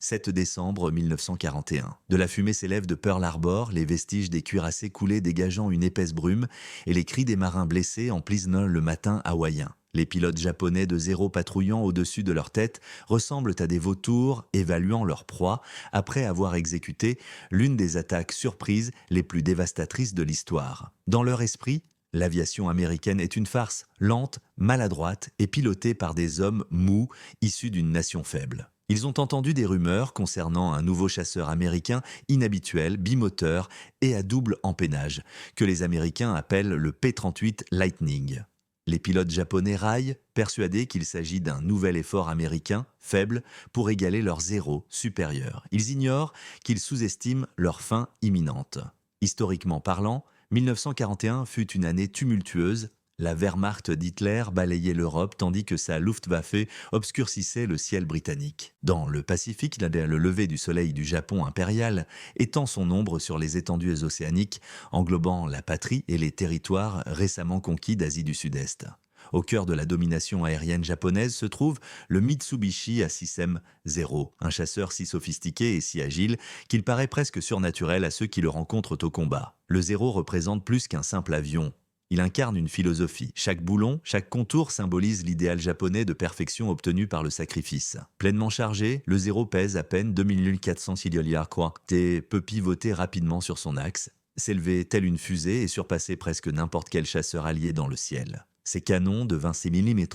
7 décembre 1941. De la fumée s'élève de Pearl Harbor, les vestiges des cuirassés coulés dégageant une épaisse brume et les cris des marins blessés emplissent le matin hawaïen. Les pilotes japonais de Zéro patrouillant au-dessus de leur tête ressemblent à des vautours évaluant leur proie après avoir exécuté l'une des attaques surprises les plus dévastatrices de l'histoire. Dans leur esprit, l'aviation américaine est une farce lente, maladroite et pilotée par des hommes mous issus d'une nation faible. Ils ont entendu des rumeurs concernant un nouveau chasseur américain inhabituel, bimoteur et à double empennage, que les Américains appellent le P-38 Lightning. Les pilotes japonais raillent, persuadés qu'il s'agit d'un nouvel effort américain, faible, pour égaler leur zéro supérieur. Ils ignorent qu'ils sous-estiment leur fin imminente. Historiquement parlant, 1941 fut une année tumultueuse. La Wehrmacht d'Hitler balayait l'Europe tandis que sa Luftwaffe obscurcissait le ciel britannique. Dans le Pacifique, le lever du soleil du Japon impérial étend son ombre sur les étendues océaniques, englobant la patrie et les territoires récemment conquis d'Asie du Sud-Est. Au cœur de la domination aérienne japonaise se trouve le Mitsubishi A6M0, un chasseur si sophistiqué et si agile qu'il paraît presque surnaturel à ceux qui le rencontrent au combat. Le Zéro représente plus qu'un simple avion. Il incarne une philosophie. Chaque boulon, chaque contour symbolise l'idéal japonais de perfection obtenu par le sacrifice. Pleinement chargé, le Zéro pèse à peine 2400 kg et peut pivoter rapidement sur son axe, s'élever telle une fusée et surpasser presque n'importe quel chasseur allié dans le ciel. Ses canons de 26 mm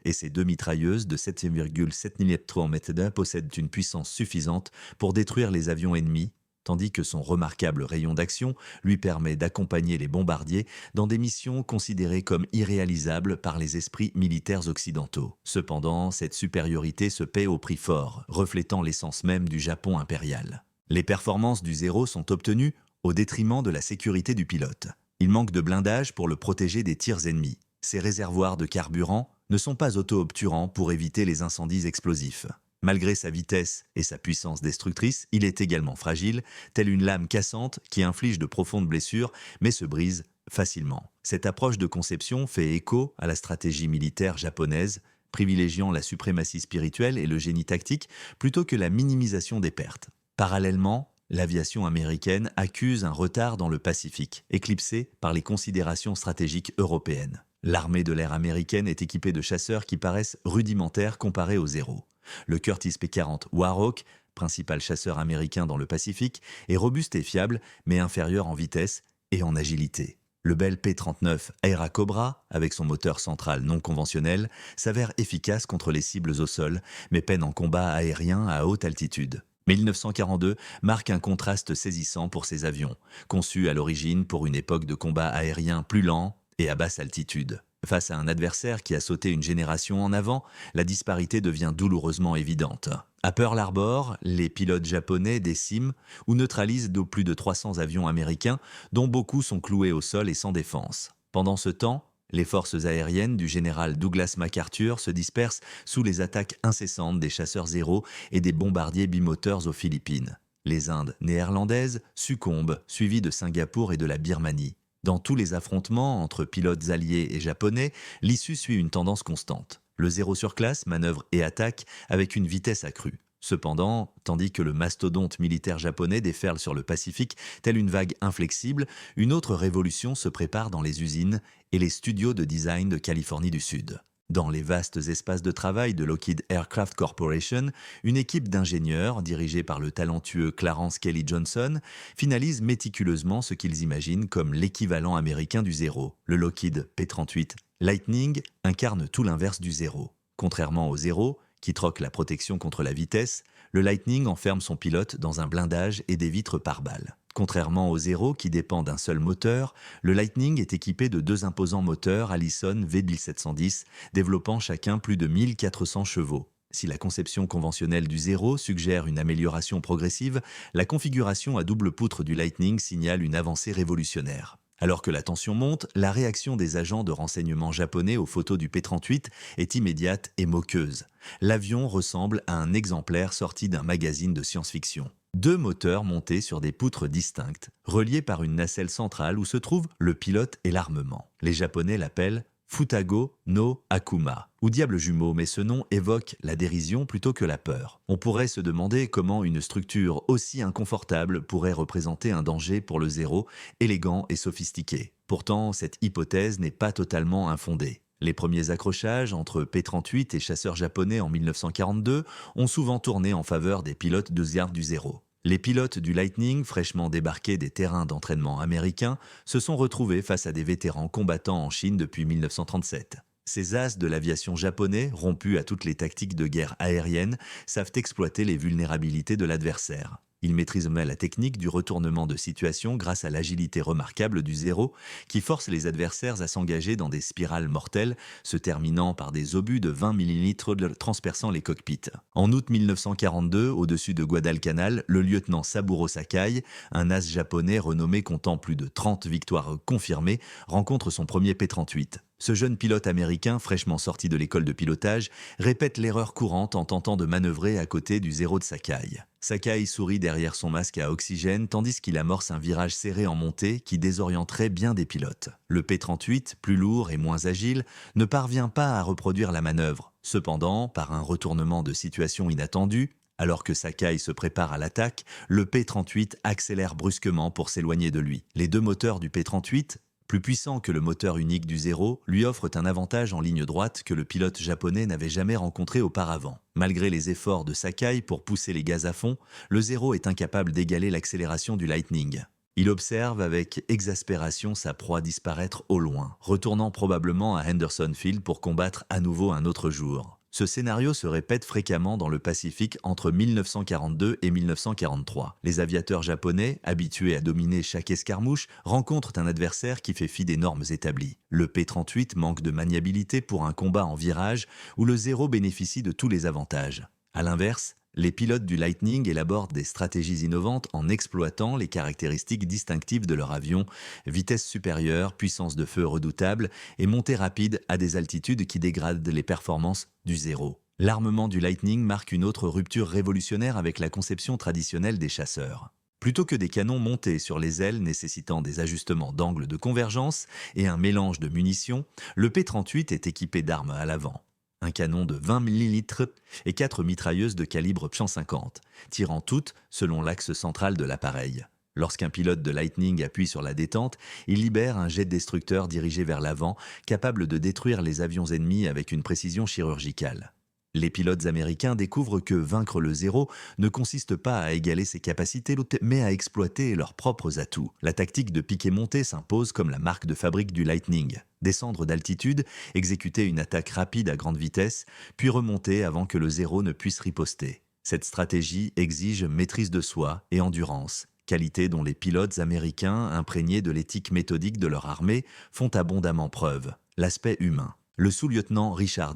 et ses deux mitrailleuses de 7,7 mm possèdent une puissance suffisante pour détruire les avions ennemis, tandis que son remarquable rayon d'action lui permet d'accompagner les bombardiers dans des missions considérées comme irréalisables par les esprits militaires occidentaux. Cependant, cette supériorité se paie au prix fort, reflétant l'essence même du Japon impérial. Les performances du Zéro sont obtenues au détriment de la sécurité du pilote. Il manque de blindage pour le protéger des tirs ennemis. Ses réservoirs de carburant ne sont pas auto-obturants pour éviter les incendies explosifs. Malgré sa vitesse et sa puissance destructrice, il est également fragile, telle une lame cassante qui inflige de profondes blessures mais se brise facilement. Cette approche de conception fait écho à la stratégie militaire japonaise, privilégiant la suprématie spirituelle et le génie tactique plutôt que la minimisation des pertes. Parallèlement, l'aviation américaine accuse un retard dans le Pacifique, éclipsé par les considérations stratégiques européennes. L'armée de l'air américaine est équipée de chasseurs qui paraissent rudimentaires comparés au Zéro. Le Curtiss P-40 Warhawk, principal chasseur américain dans le Pacifique, est robuste et fiable, mais inférieur en vitesse et en agilité. Le Bell P-39 Aira Cobra, avec son moteur central non conventionnel, s'avère efficace contre les cibles au sol, mais peine en combat aérien à haute altitude. 1942 marque un contraste saisissant pour ces avions, conçus à l'origine pour une époque de combat aérien plus lent et à basse altitude. Face à un adversaire qui a sauté une génération en avant, la disparité devient douloureusement évidente. À Pearl Harbor, les pilotes japonais déciment ou neutralisent plus de 300 avions américains, dont beaucoup sont cloués au sol et sans défense. Pendant ce temps, les forces aériennes du général Douglas MacArthur se dispersent sous les attaques incessantes des chasseurs Zéro et des bombardiers bimoteurs aux Philippines. Les Indes néerlandaises succombent, suivies de Singapour et de la Birmanie. Dans tous les affrontements entre pilotes alliés et japonais, l'issue suit une tendance constante. Le Zéro surclasse, manœuvre et attaque avec une vitesse accrue. Cependant, tandis que le mastodonte militaire japonais déferle sur le Pacifique telle une vague inflexible, une autre révolution se prépare dans les usines et les studios de design de Californie du Sud. Dans les vastes espaces de travail de Lockheed Aircraft Corporation, une équipe d'ingénieurs, dirigée par le talentueux Clarence Kelly Johnson, finalise méticuleusement ce qu'ils imaginent comme l'équivalent américain du Zéro. Le Lockheed P-38 Lightning incarne tout l'inverse du Zéro. Contrairement au Zéro, qui troque la protection contre la vitesse, le Lightning enferme son pilote dans un blindage et des vitres pare balles. Contrairement au Zéro qui dépend d'un seul moteur, le Lightning est équipé de deux imposants moteurs Allison V1710, développant chacun plus de 1400 chevaux. Si la conception conventionnelle du Zéro suggère une amélioration progressive, la configuration à double poutre du Lightning signale une avancée révolutionnaire. Alors que la tension monte, la réaction des agents de renseignement japonais aux photos du P-38 est immédiate et moqueuse. L'avion ressemble à un exemplaire sorti d'un magazine de science-fiction. Deux moteurs montés sur des poutres distinctes, reliés par une nacelle centrale où se trouvent le pilote et l'armement. Les Japonais l'appellent Futago no Akuma, ou diable jumeau, mais ce nom évoque la dérision plutôt que la peur. On pourrait se demander comment une structure aussi inconfortable pourrait représenter un danger pour le Zéro, élégant et sophistiqué. Pourtant, cette hypothèse n'est pas totalement infondée. Les premiers accrochages entre P-38 et chasseurs japonais en 1942 ont souvent tourné en faveur des pilotes de garde du Zéro. Les pilotes du Lightning, fraîchement débarqués des terrains d'entraînement américains, se sont retrouvés face à des vétérans combattants en Chine depuis 1937. Ces as de l'aviation japonais, rompus à toutes les tactiques de guerre aérienne, savent exploiter les vulnérabilités de l'adversaire. Ils maîtrisent même la technique du retournement de situation grâce à l'agilité remarquable du Zéro qui force les adversaires à s'engager dans des spirales mortelles se terminant par des obus de 20 mm transperçant les cockpits. En août 1942, au-dessus de Guadalcanal, le lieutenant Saburo Sakai, un as japonais renommé comptant plus de 30 victoires confirmées, rencontre son premier P-38. Ce jeune pilote américain, fraîchement sorti de l'école de pilotage, répète l'erreur courante en tentant de manœuvrer à côté du Zéro de Sakai. Sakai sourit derrière son masque à oxygène tandis qu'il amorce un virage serré en montée qui désorienterait bien des pilotes. Le P-38, plus lourd et moins agile, ne parvient pas à reproduire la manœuvre. Cependant, par un retournement de situation inattendu, alors que Sakai se prépare à l'attaque, le P-38 accélère brusquement pour s'éloigner de lui. Les deux moteurs du P-38, plus puissants que le moteur unique du Zéro, lui offrent un avantage en ligne droite que le pilote japonais n'avait jamais rencontré auparavant. Malgré les efforts de Sakai pour pousser les gaz à fond, le Zéro est incapable d'égaler l'accélération du Lightning. Il observe avec exaspération sa proie disparaître au loin, retournant probablement à Henderson Field pour combattre à nouveau un autre jour. Ce scénario se répète fréquemment dans le Pacifique entre 1942 et 1943. Les aviateurs japonais, habitués à dominer chaque escarmouche, rencontrent un adversaire qui fait fi des normes établies. Le P-38 manque de maniabilité pour un combat en virage où le Zéro bénéficie de tous les avantages. A l'inverse, les pilotes du Lightning élaborent des stratégies innovantes en exploitant les caractéristiques distinctives de leur avion, vitesse supérieure, puissance de feu redoutable et montée rapide à des altitudes qui dégradent les performances du Zéro. L'armement du Lightning marque une autre rupture révolutionnaire avec la conception traditionnelle des chasseurs. Plutôt que des canons montés sur les ailes nécessitant des ajustements d'angle de convergence et un mélange de munitions, le P-38 est équipé d'armes à l'avant. Un canon de 20 mm et 4 mitrailleuses de calibre 150, tirant toutes selon l'axe central de l'appareil. Lorsqu'un pilote de Lightning appuie sur la détente, il libère un jet destructeur dirigé vers l'avant, capable de détruire les avions ennemis avec une précision chirurgicale. Les pilotes américains découvrent que vaincre le Zéro ne consiste pas à égaler ses capacités, mais à exploiter leurs propres atouts. La tactique de piquer-monter s'impose comme la marque de fabrique du Lightning. Descendre d'altitude, exécuter une attaque rapide à grande vitesse, puis remonter avant que le Zéro ne puisse riposter. Cette stratégie exige maîtrise de soi et endurance, qualités dont les pilotes américains, imprégnés de l'éthique méthodique de leur armée, font abondamment preuve. L'aspect humain. Le sous-lieutenant Richard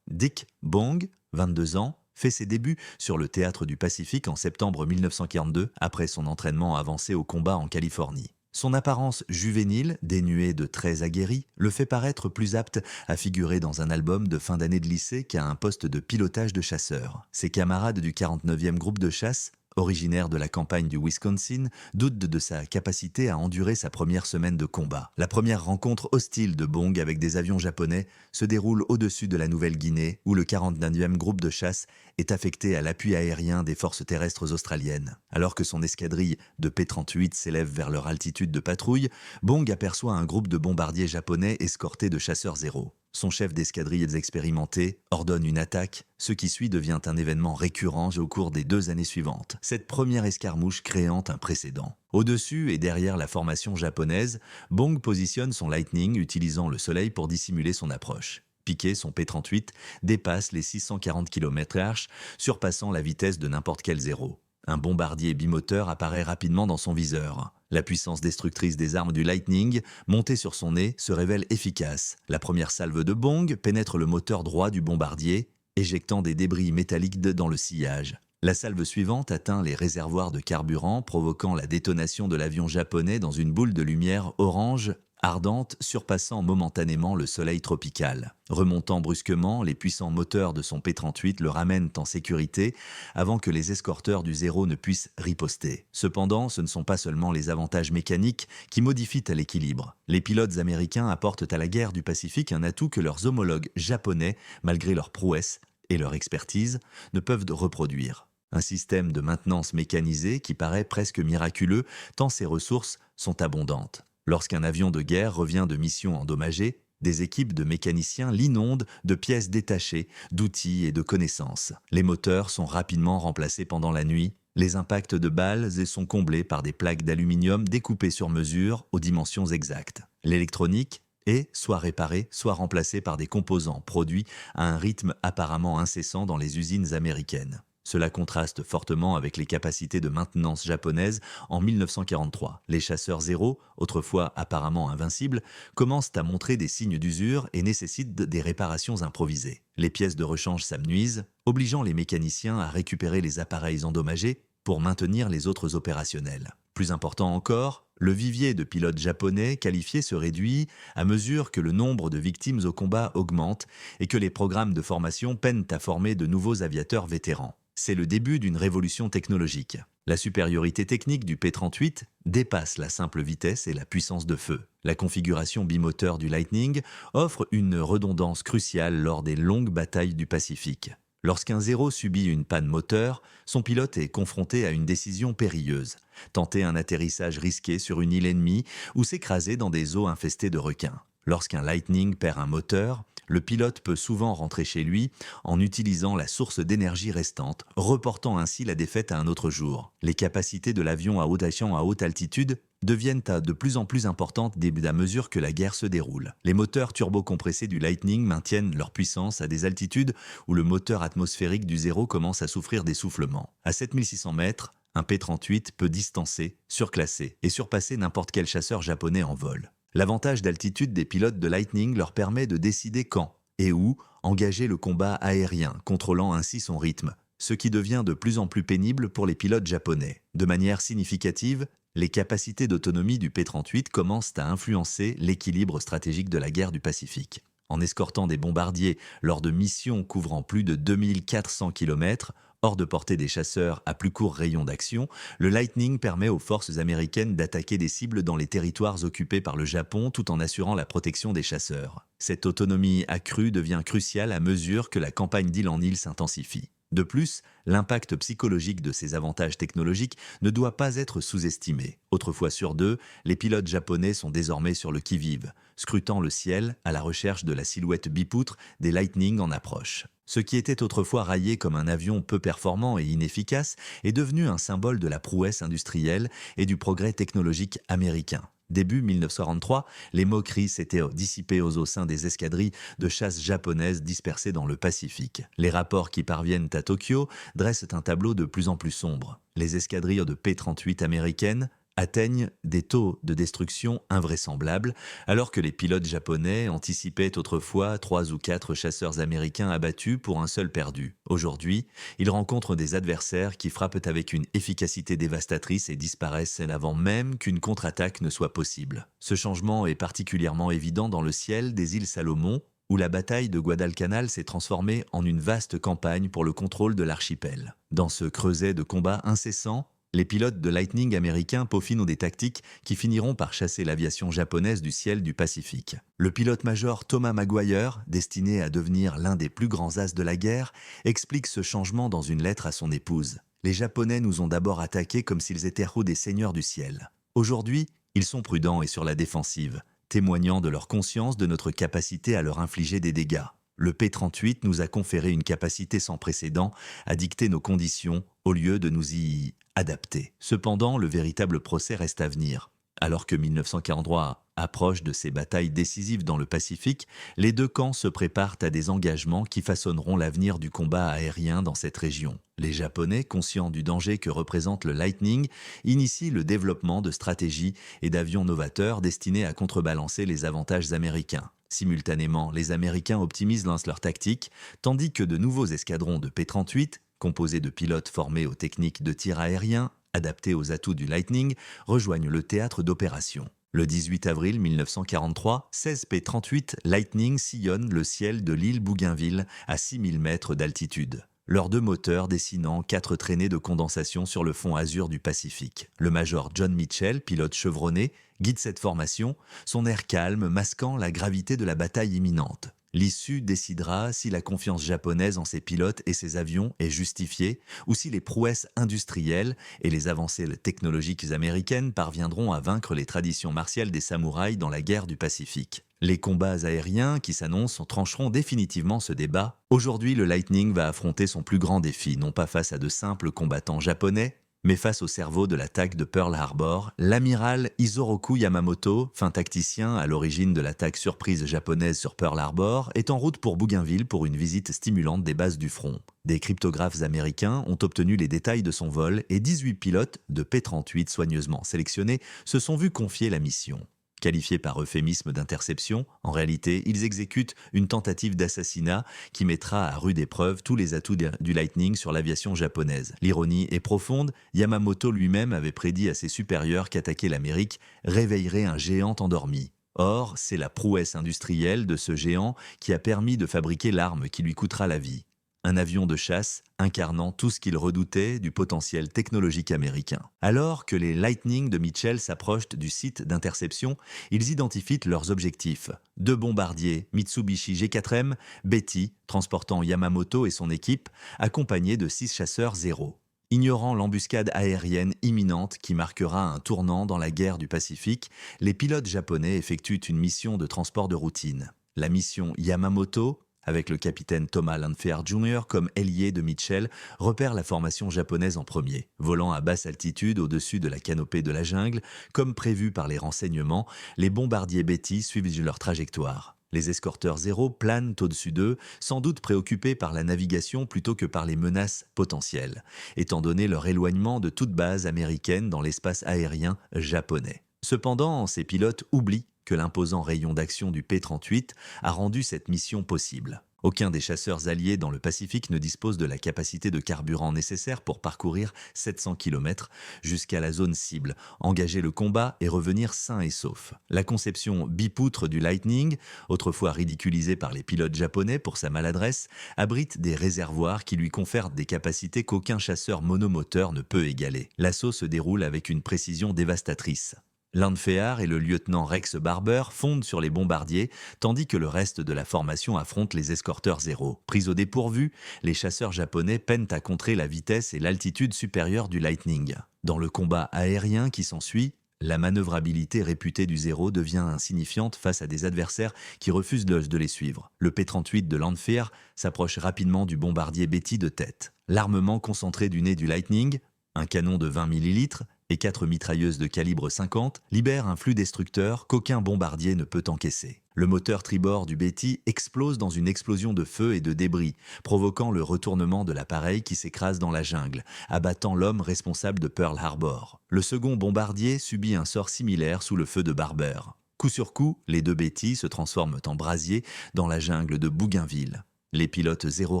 Dick Bong, 22 ans, fait ses débuts sur le théâtre du Pacifique en septembre 1942 après son entraînement avancé au combat en Californie. Son apparence juvénile, dénuée de traits aguerris, le fait paraître plus apte à figurer dans un album de fin d'année de lycée qu'à un poste de pilotage de chasseur. Ses camarades du 49e groupe de chasse, originaire de la campagne du Wisconsin, doute de sa capacité à endurer sa première semaine de combat. La première rencontre hostile de Bong avec des avions japonais se déroule au-dessus de la Nouvelle-Guinée, où le 49e groupe de chasse est affecté à l'appui aérien des forces terrestres australiennes. Alors que son escadrille de P-38 s'élève vers leur altitude de patrouille, Bong aperçoit un groupe de bombardiers japonais escortés de chasseurs Zéro. Son chef d'escadrille expérimenté ordonne une attaque. Ce qui suit devient un événement récurrent au cours des 2 années suivantes. Cette première escarmouche créant un précédent. Au-dessus et derrière la formation japonaise, Bong positionne son Lightning utilisant le soleil pour dissimuler son approche. Piqué, son P-38 dépasse les 640 km/h, surpassant la vitesse de n'importe quel Zéro. Un bombardier bimoteur apparaît rapidement dans son viseur. La puissance destructrice des armes du Lightning, montée sur son nez, se révèle efficace. La première salve de Bong pénètre le moteur droit du bombardier, éjectant des débris métalliques dans le sillage. La salve suivante atteint les réservoirs de carburant, provoquant la détonation de l'avion japonais dans une boule de lumière orange ardente, surpassant momentanément le soleil tropical. Remontant brusquement, les puissants moteurs de son P-38 le ramènent en sécurité avant que les escorteurs du Zéro ne puissent riposter. Cependant, ce ne sont pas seulement les avantages mécaniques qui modifient à l'équilibre. Les pilotes américains apportent à la guerre du Pacifique un atout que leurs homologues japonais, malgré leur prouesse et leur expertise, ne peuvent reproduire. Un système de maintenance mécanisée qui paraît presque miraculeux tant ses ressources sont abondantes. Lorsqu'un avion de guerre revient de mission endommagée, des équipes de mécaniciens l'inondent de pièces détachées, d'outils et de connaissances. Les moteurs sont rapidement remplacés pendant la nuit, les impacts de balles sont comblés par des plaques d'aluminium découpées sur mesure aux dimensions exactes. L'électronique est soit réparée, soit remplacée par des composants produits à un rythme apparemment incessant dans les usines américaines. Cela contraste fortement avec les capacités de maintenance japonaises en 1943. Les chasseurs Zéro, autrefois apparemment invincibles, commencent à montrer des signes d'usure et nécessitent des réparations improvisées. Les pièces de rechange s'amenuisent, obligeant les mécaniciens à récupérer les appareils endommagés pour maintenir les autres opérationnels. Plus important encore, le vivier de pilotes japonais qualifiés se réduit à mesure que le nombre de victimes au combat augmente et que les programmes de formation peinent à former de nouveaux aviateurs vétérans. C'est le début d'une révolution technologique. La supériorité technique du P-38 dépasse la simple vitesse et la puissance de feu. La configuration bimoteur du Lightning offre une redondance cruciale lors des longues batailles du Pacifique. Lorsqu'un Zéro subit une panne moteur, son pilote est confronté à une décision périlleuse. Tenter un atterrissage risqué sur une île ennemie ou s'écraser dans des eaux infestées de requins. Lorsqu'un Lightning perd un moteur, le pilote peut souvent rentrer chez lui en utilisant la source d'énergie restante, reportant ainsi la défaite à un autre jour. Les capacités de l'avion à haute altitude deviennent de plus en plus importantes à mesure que la guerre se déroule. Les moteurs turbocompressés du Lightning maintiennent leur puissance à des altitudes où le moteur atmosphérique du Zéro commence à souffrir d'essoufflement. À 7600 mètres, un P-38 peut distancer, surclasser et surpasser n'importe quel chasseur japonais en vol. L'avantage d'altitude des pilotes de Lightning leur permet de décider quand et où engager le combat aérien, contrôlant ainsi son rythme, ce qui devient de plus en plus pénible pour les pilotes japonais. De manière significative, les capacités d'autonomie du P-38 commencent à influencer l'équilibre stratégique de la guerre du Pacifique. En escortant des bombardiers lors de missions couvrant plus de 2400 km, hors de portée des chasseurs à plus court rayon d'action, le Lightning permet aux forces américaines d'attaquer des cibles dans les territoires occupés par le Japon tout en assurant la protection des chasseurs. Cette autonomie accrue devient cruciale à mesure que la campagne d'île en île s'intensifie. De plus, l'impact psychologique de ces avantages technologiques ne doit pas être sous-estimé. Autrefois sur deux, les pilotes japonais sont désormais sur le qui-vive, scrutant le ciel à la recherche de la silhouette bipoutre des Lightning en approche. Ce qui était autrefois raillé comme un avion peu performant et inefficace est devenu un symbole de la prouesse industrielle et du progrès technologique américain. Début 1943, les moqueries s'étaient dissipées au sein des escadrilles de chasse japonaises dispersées dans le Pacifique. Les rapports qui parviennent à Tokyo dressent un tableau de plus en plus sombre. Les escadrilles de P-38 américaines atteignent des taux de destruction invraisemblables, alors que les pilotes japonais anticipaient autrefois 3 ou 4 chasseurs américains abattus pour un seul perdu. Aujourd'hui, ils rencontrent des adversaires qui frappent avec une efficacité dévastatrice et disparaissent avant même qu'une contre-attaque ne soit possible. Ce changement est particulièrement évident dans le ciel des îles Salomon, où la bataille de Guadalcanal s'est transformée en une vaste campagne pour le contrôle de l'archipel. Dans ce creuset de combats incessants, les pilotes de Lightning américains peaufinent des tactiques qui finiront par chasser l'aviation japonaise du ciel du Pacifique. Le pilote-major Thomas Maguire, destiné à devenir l'un des plus grands as de la guerre, explique ce changement dans une lettre à son épouse. Les Japonais nous ont d'abord attaqués comme s'ils étaient des seigneurs du ciel. Aujourd'hui, ils sont prudents et sur la défensive, témoignant de leur conscience de notre capacité à leur infliger des dégâts. Le P-38 nous a conféré une capacité sans précédent à dicter nos conditions au lieu de nous y adapter. Cependant, le véritable procès reste à venir. Alors que 1943 approche de ses batailles décisives dans le Pacifique, les deux camps se préparent à des engagements qui façonneront l'avenir du combat aérien dans cette région. Les Japonais, conscients du danger que représente le Lightning, initient le développement de stratégies et d'avions novateurs destinés à contrebalancer les avantages américains. Simultanément, les Américains optimisent leurs tactiques, tandis que de nouveaux escadrons de P-38, composés de pilotes formés aux techniques de tir aérien, adaptés aux atouts du Lightning, rejoignent le théâtre d'opération. Le 18 avril 1943, 16 P-38 Lightning sillonnent le ciel de l'île Bougainville à 6000 mètres d'altitude. Leurs deux moteurs dessinant 4 traînées de condensation sur le fond azur du Pacifique. Le major John Mitchell, pilote chevronné, guide cette formation, son air calme masquant la gravité de la bataille imminente. L'issue décidera si la confiance japonaise en ses pilotes et ses avions est justifiée ou si les prouesses industrielles et les avancées technologiques américaines parviendront à vaincre les traditions martiales des samouraïs dans la guerre du Pacifique. Les combats aériens qui s'annoncent trancheront définitivement ce débat. Aujourd'hui, le Lightning va affronter son plus grand défi, non pas face à de simples combattants japonais, mais face au cerveau de l'attaque de Pearl Harbor, l'amiral Isoroku Yamamoto, fin tacticien à l'origine de l'attaque surprise japonaise sur Pearl Harbor, est en route pour Bougainville pour une visite stimulante des bases du front. Des cryptographes américains ont obtenu les détails de son vol et 18 pilotes de P-38 soigneusement sélectionnés se sont vus confier la mission. Qualifiés par euphémisme d'interception, en réalité, ils exécutent une tentative d'assassinat qui mettra à rude épreuve tous les atouts du Lightning sur l'aviation japonaise. L'ironie est profonde, Yamamoto lui-même avait prédit à ses supérieurs qu'attaquer l'Amérique réveillerait un géant endormi. Or, c'est la prouesse industrielle de ce géant qui a permis de fabriquer l'arme qui lui coûtera la vie. Un avion de chasse incarnant tout ce qu'il redoutait du potentiel technologique américain. Alors que les Lightning de Mitchell s'approchent du site d'interception, ils identifient leurs objectifs. 2 bombardiers Mitsubishi G4M, Betty, transportant Yamamoto et son équipe, accompagnés de 6 chasseurs Zéro. Ignorant l'embuscade aérienne imminente qui marquera un tournant dans la guerre du Pacifique, les pilotes japonais effectuent une mission de transport de routine. La mission Yamamoto, avec le capitaine Thomas Lanphier Jr. comme ailier de Mitchell, repère la formation japonaise en premier. Volant à basse altitude au-dessus de la canopée de la jungle, comme prévu par les renseignements, les bombardiers Betty suivent leur trajectoire. Les escorteurs Zéro planent au-dessus d'eux, sans doute préoccupés par la navigation plutôt que par les menaces potentielles, étant donné leur éloignement de toute base américaine dans l'espace aérien japonais. Cependant, ces pilotes oublient que l'imposant rayon d'action du P-38 a rendu cette mission possible. Aucun des chasseurs alliés dans le Pacifique ne dispose de la capacité de carburant nécessaire pour parcourir 700 km jusqu'à la zone cible, engager le combat et revenir sain et sauf. La conception bipoutre du Lightning, autrefois ridiculisée par les pilotes japonais pour sa maladresse, abrite des réservoirs qui lui confèrent des capacités qu'aucun chasseur monomoteur ne peut égaler. L'assaut se déroule avec une précision dévastatrice. Lanphier et le lieutenant Rex Barber fondent sur les bombardiers, tandis que le reste de la formation affronte les escorteurs Zéro. Pris au dépourvu, les chasseurs japonais peinent à contrer la vitesse et l'altitude supérieure du Lightning. Dans le combat aérien qui s'ensuit, la manœuvrabilité réputée du Zéro devient insignifiante face à des adversaires qui refusent de les suivre. Le P-38 de Lanphier s'approche rapidement du bombardier Betty de tête. L'armement concentré du nez du Lightning, un canon de 20 ml, et 4 mitrailleuses de calibre 50 libèrent un flux destructeur qu'aucun bombardier ne peut encaisser. Le moteur tribord du Betty explose dans une explosion de feu et de débris, provoquant le retournement de l'appareil qui s'écrase dans la jungle, abattant l'homme responsable de Pearl Harbor. Le second bombardier subit un sort similaire sous le feu de Barber. Coup sur coup, les 2 Betty se transforment en brasiers dans la jungle de Bougainville. Les pilotes Zéro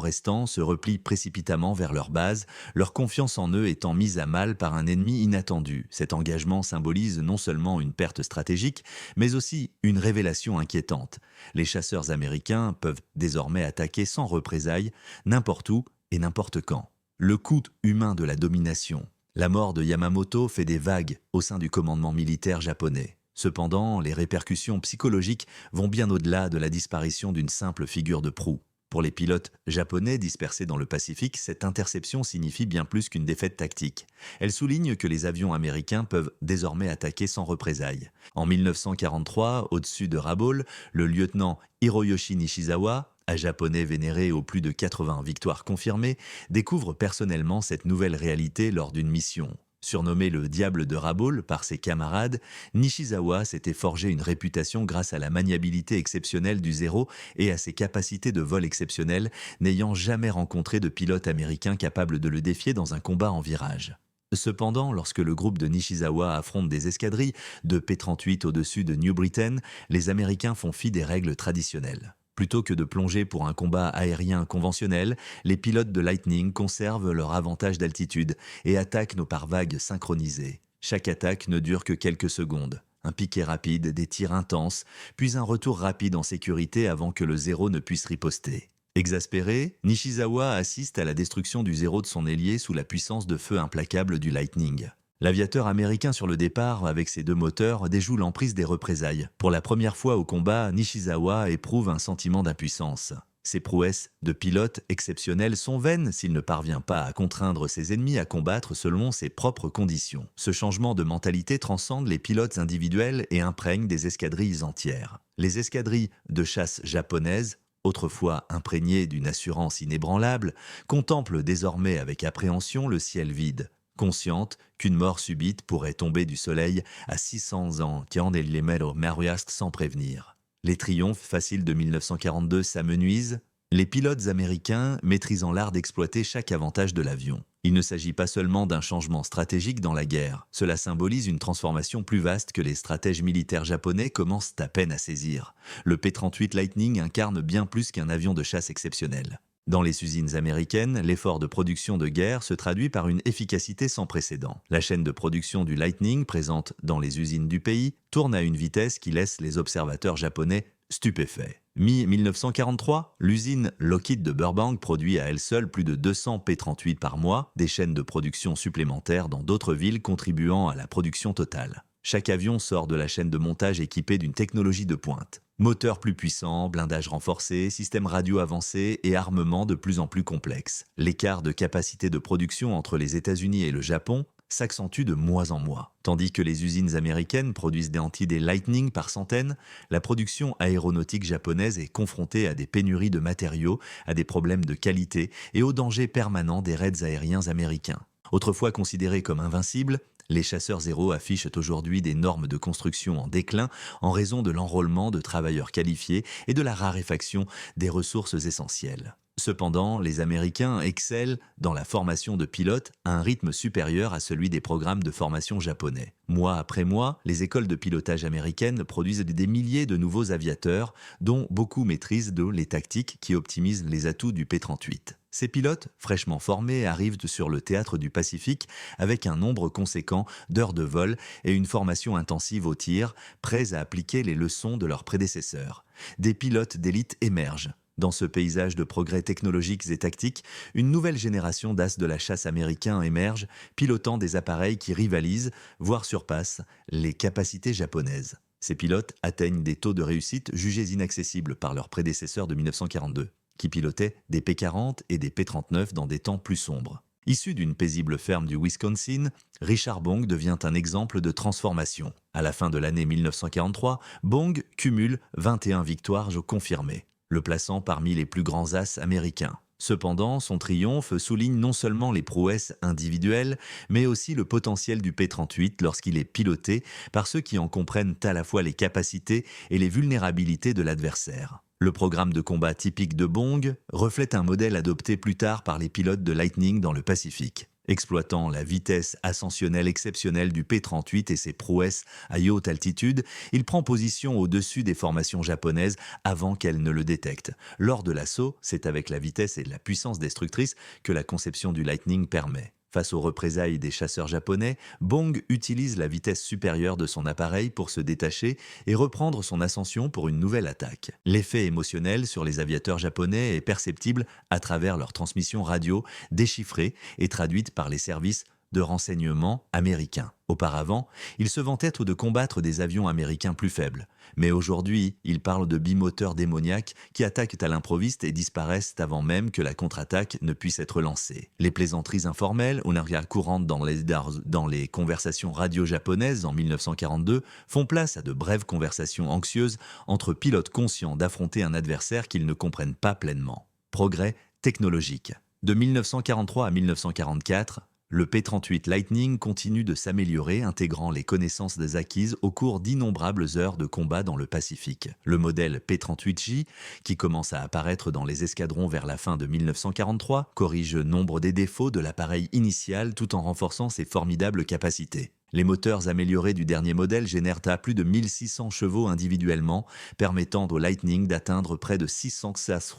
restants se replient précipitamment vers leur base, leur confiance en eux étant mise à mal par un ennemi inattendu. Cet engagement symbolise non seulement une perte stratégique, mais aussi une révélation inquiétante. Les chasseurs américains peuvent désormais attaquer sans représailles, n'importe où et n'importe quand. Le coût humain de la domination. La mort de Yamamoto fait des vagues au sein du commandement militaire japonais. Cependant, les répercussions psychologiques vont bien au-delà de la disparition d'une simple figure de proue. Pour les pilotes japonais dispersés dans le Pacifique, cette interception signifie bien plus qu'une défaite tactique. Elle souligne que les avions américains peuvent désormais attaquer sans représailles. En 1943, au-dessus de Rabaul, le lieutenant Hiroyoshi Nishizawa, un japonais vénéré aux plus de 80 victoires confirmées, découvre personnellement cette nouvelle réalité lors d'une mission. Surnommé le diable de Rabaul par ses camarades, Nishizawa s'était forgé une réputation grâce à la maniabilité exceptionnelle du Zéro et à ses capacités de vol exceptionnelles, n'ayant jamais rencontré de pilote américain capable de le défier dans un combat en virage. Cependant, lorsque le groupe de Nishizawa affronte des escadrilles de P-38 au-dessus de New Britain, les Américains font fi des règles traditionnelles. Plutôt que de plonger pour un combat aérien conventionnel, les pilotes de Lightning conservent leur avantage d'altitude et attaquent nos pare-vagues synchronisées. Chaque attaque ne dure que quelques secondes. Un piqué rapide, des tirs intenses, puis un retour rapide en sécurité avant que le Zéro ne puisse riposter. Exaspéré, Nishizawa assiste à la destruction du Zéro de son ailier sous la puissance de feu implacable du Lightning. L'aviateur américain sur le départ, avec ses 2 moteurs, déjoue l'emprise des représailles. Pour la première fois au combat, Nishizawa éprouve un sentiment d'impuissance. Ses prouesses de pilote exceptionnel sont vaines s'il ne parvient pas à contraindre ses ennemis à combattre selon ses propres conditions. Ce changement de mentalité transcende les pilotes individuels et imprègne des escadrilles entières. Les escadrilles de chasse japonaises, autrefois imprégnées d'une assurance inébranlable, contemplent désormais avec appréhension le ciel vide, conscientes qu'une mort subite pourrait tomber du soleil à 600 ans qui en est les Mariast sans prévenir. Les triomphes faciles de 1942 s'amenuisent, les pilotes américains maîtrisant l'art d'exploiter chaque avantage de l'avion. Il ne s'agit pas seulement d'un changement stratégique dans la guerre, cela symbolise une transformation plus vaste que les stratèges militaires japonais commencent à peine à saisir. Le P-38 Lightning incarne bien plus qu'un avion de chasse exceptionnel. Dans les usines américaines, l'effort de production de guerre se traduit par une efficacité sans précédent. La chaîne de production du Lightning, présente dans les usines du pays, tourne à une vitesse qui laisse les observateurs japonais stupéfaits. Mi-1943, l'usine Lockheed de Burbank produit à elle seule plus de 200 P-38 par mois, des chaînes de production supplémentaires dans d'autres villes contribuant à la production totale. Chaque avion sort de la chaîne de montage équipé d'une technologie de pointe. Moteurs plus puissants, blindage renforcé, système radio avancé et armement de plus en plus complexe. L'écart de capacité de production entre les États-Unis et le Japon s'accentue de mois en mois. Tandis que les usines américaines produisent des Lightning par centaines, la production aéronautique japonaise est confrontée à des pénuries de matériaux, à des problèmes de qualité et au danger permanent des raids aériens américains. Autrefois considérés comme invincibles, les chasseurs Zéro affichent aujourd'hui des normes de construction en déclin en raison de l'enrôlement de travailleurs qualifiés et de la raréfaction des ressources essentielles. Cependant, les Américains excellent dans la formation de pilotes à un rythme supérieur à celui des programmes de formation japonais. Mois après mois, les écoles de pilotage américaines produisent des milliers de nouveaux aviateurs, dont beaucoup maîtrisent les tactiques qui optimisent les atouts du P-38. Ces pilotes, fraîchement formés, arrivent sur le théâtre du Pacifique avec un nombre conséquent d'heures de vol et une formation intensive au tir, prêts à appliquer les leçons de leurs prédécesseurs. Des pilotes d'élite émergent. Dans ce paysage de progrès technologiques et tactiques, une nouvelle génération d'as de la chasse américains émerge, pilotant des appareils qui rivalisent, voire surpassent, les capacités japonaises. Ces pilotes atteignent des taux de réussite jugés inaccessibles par leurs prédécesseurs de 1942, qui pilotaient des P-40 et des P-39 dans des temps plus sombres. Issu d'une paisible ferme du Wisconsin, Richard Bong devient un exemple de transformation. À la fin de l'année 1943, Bong cumule 21 victoires confirmées, le plaçant parmi les plus grands as américains. Cependant, son triomphe souligne non seulement les prouesses individuelles, mais aussi le potentiel du P-38 lorsqu'il est piloté par ceux qui en comprennent à la fois les capacités et les vulnérabilités de l'adversaire. Le programme de combat typique de Bong reflète un modèle adopté plus tard par les pilotes de Lightning dans le Pacifique. Exploitant la vitesse ascensionnelle exceptionnelle du P-38 et ses prouesses à haute altitude, il prend position au-dessus des formations japonaises avant qu'elles ne le détectent. Lors de l'assaut, c'est avec la vitesse et la puissance destructrice que la conception du Lightning permet. Face aux représailles des chasseurs japonais, Bong utilise la vitesse supérieure de son appareil pour se détacher et reprendre son ascension pour une nouvelle attaque. L'effet émotionnel sur les aviateurs japonais est perceptible à travers leur transmission radio déchiffrée et traduite par les services de renseignement américains. Auparavant, il se vantait de combattre des avions américains plus faibles. Mais aujourd'hui, il parle de bimoteurs démoniaques qui attaquent à l'improviste et disparaissent avant même que la contre-attaque ne puisse être lancée. Les plaisanteries informelles, courantes dans les conversations radio japonaises en 1942, font place à de brèves conversations anxieuses entre pilotes conscients d'affronter un adversaire qu'ils ne comprennent pas pleinement. Progrès technologique. De 1943 à 1944, le P-38 Lightning continue de s'améliorer, intégrant les connaissances acquises au cours d'innombrables heures de combat dans le Pacifique. Le modèle P-38J, qui commence à apparaître dans les escadrons vers la fin de 1943, corrige nombre des défauts de l'appareil initial tout en renforçant ses formidables capacités. Les moteurs améliorés du dernier modèle génèrent à plus de 1600 chevaux individuellement, permettant au Lightning d'atteindre près de 615